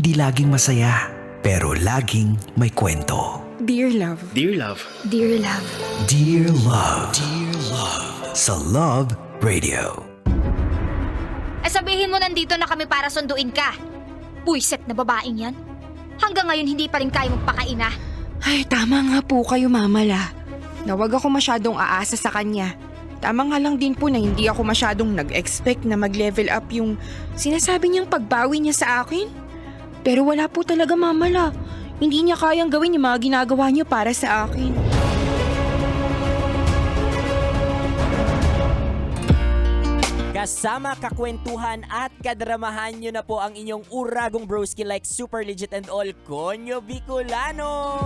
Hindi laging masaya, pero laging may kwento. Dear Love. Dear Love. Dear Love. Dear Love. Dear Love. Sa Love Radio. Sabihin mo nandito na kami para sunduin ka. Buiset na babaeng yan. Hanggang ngayon hindi pa rin kayo magpakaina. Ay, tama nga po kayo, Mamala. Na wag ako masyadong aasa sa kanya. Tama nga lang din po na hindi ako masyadong nag-expect na mag-level up yung sinasabi niyang pagbawi niya sa akin. Pero wala po talaga, Mamala. Hindi niya kayang gawin yung mga ginagawa niyo para sa akin. Kasama kakwentuhan at kadramahan nyo na po ang inyong uragong broski like super legit and all Konyo Bicolano.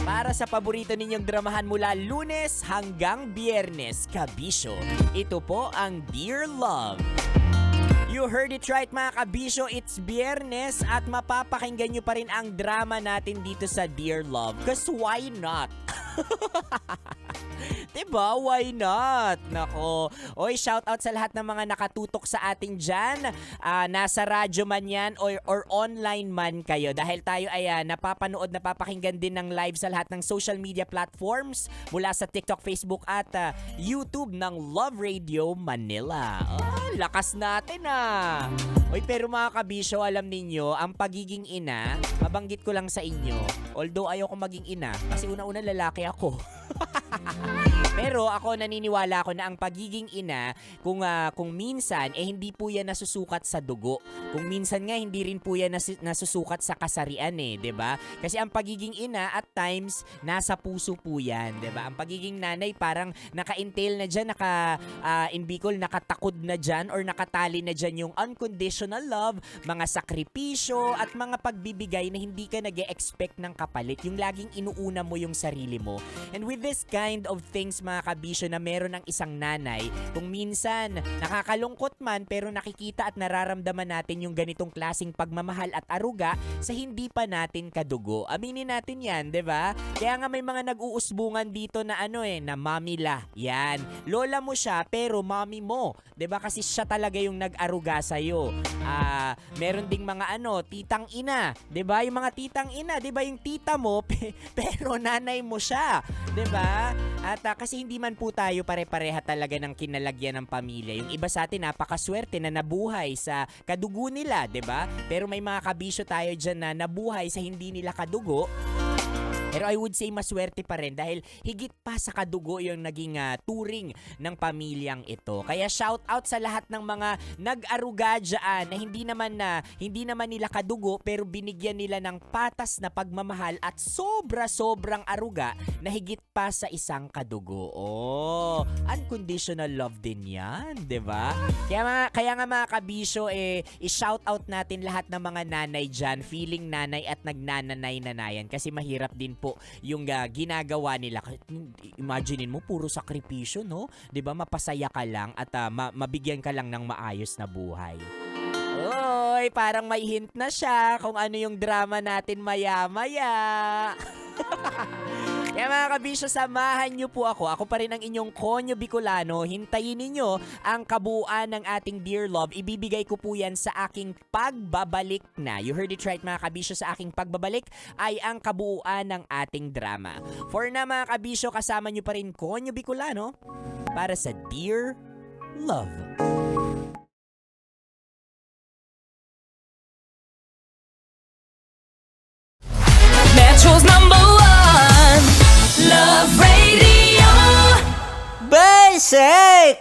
Para sa paborito ninyong dramahan mula Lunes hanggang Biyernes, kabisyo. Ito po ang Dear Love. You heard it right mga kabisyo, it's Biyernes at mapapakinggan nyo pa rin ang drama natin dito sa Dear Love. Cause why not? Diba? Why not? Nako. Oy, shout out sa lahat ng mga nakatutok sa atin dyan. Nasa radyo man yan or online man kayo. Dahil tayo ay napapanood, napapakinggan din ng live sa lahat ng social media platforms mula sa TikTok, Facebook at YouTube ng Love Radio Manila. Oh, lakas natin Oy, pero mga kabisyo, alam ninyo, ang pagiging ina, mabanggit ko lang sa inyo, although ayoko maging ina, kasi una-una lalaki ako. Pero ako naniniwala ako na ang pagiging ina, kung minsan, hindi po yan nasusukat sa dugo. Kung minsan nga, hindi rin po yan nasusukat sa kasarian 'di ba? Kasi ang pagiging ina, at times, nasa puso po yan, 'di ba? Ang pagiging nanay, parang naka-entail na dyan, in Bicol, nakatakod na dyan, or nakatali na dyan yung unconditional love, mga sakripisyo, at mga pagbibigay na hindi ka nag-e-expect ng kapalit. Yung laging inuuna mo yung sarili mo. And with this kind of things, mga kabisyo, na meron ng isang nanay, kung minsan nakakalungkot man, pero nakikita at nararamdaman natin yung ganitong klaseng pagmamahal at aruga sa hindi pa natin kadugo. Aminin natin yan, 'di ba? Kaya nga may mga nag-uusbungan dito na na mamila. Yan. Lola mo siya pero mami mo, 'di ba? Kasi siya talaga yung nag-aruga sa iyo. Meron ding mga titang ina, 'di ba? Yung mga titang ina, 'di ba? Yung tita mo pero nanay mo siya, 'di ba? At kasi hindi man po tayo pare-pareha talaga ng kinalagyan ng pamilya. Yung iba sa atin napakaswerte na nabuhay sa kadugo nila, 'di ba? Pero may mga kabisyo tayo diyan na nabuhay sa hindi nila kadugo. Pero I would say maswerte pa rin dahil higit pa sa kadugo yung naging turing ng pamilyang ito. Kaya shout out sa lahat ng mga nag-aruga dyan na hindi naman nila kadugo pero binigyan nila ng patas na pagmamahal at sobrang aruga na higit pa sa isang kadugo. Oh, unconditional love din yan, 'di ba? Kaya nga mga kabisyo, i-shout out natin lahat ng mga nanay dyan, feeling nanay at nagnananay-nanayan kasi mahirap din po yung ginagawa nila. Imaginein mo, puro sakripisyo, no? 'Di ba? Mapasaya ka lang at mabigyan ka lang ng maayos na buhay. Oy, parang may hint na siya kung ano yung drama natin maya-maya. Kaya mga kabisyo, samahan niyo po ako. Ako pa rin ang inyong Konyo Bicolano. Hintayin ninyo ang kabuuan ng ating Dear Love. Ibibigay ko po yan sa aking pagbabalik na. You heard it right mga kabisyo, sa aking pagbabalik ay ang kabuuan ng ating drama. For na mga kabisyo, kasama niyo pa rin Konyo Bicolano para sa Dear Love. Metro's #1 Love Radio. Basic!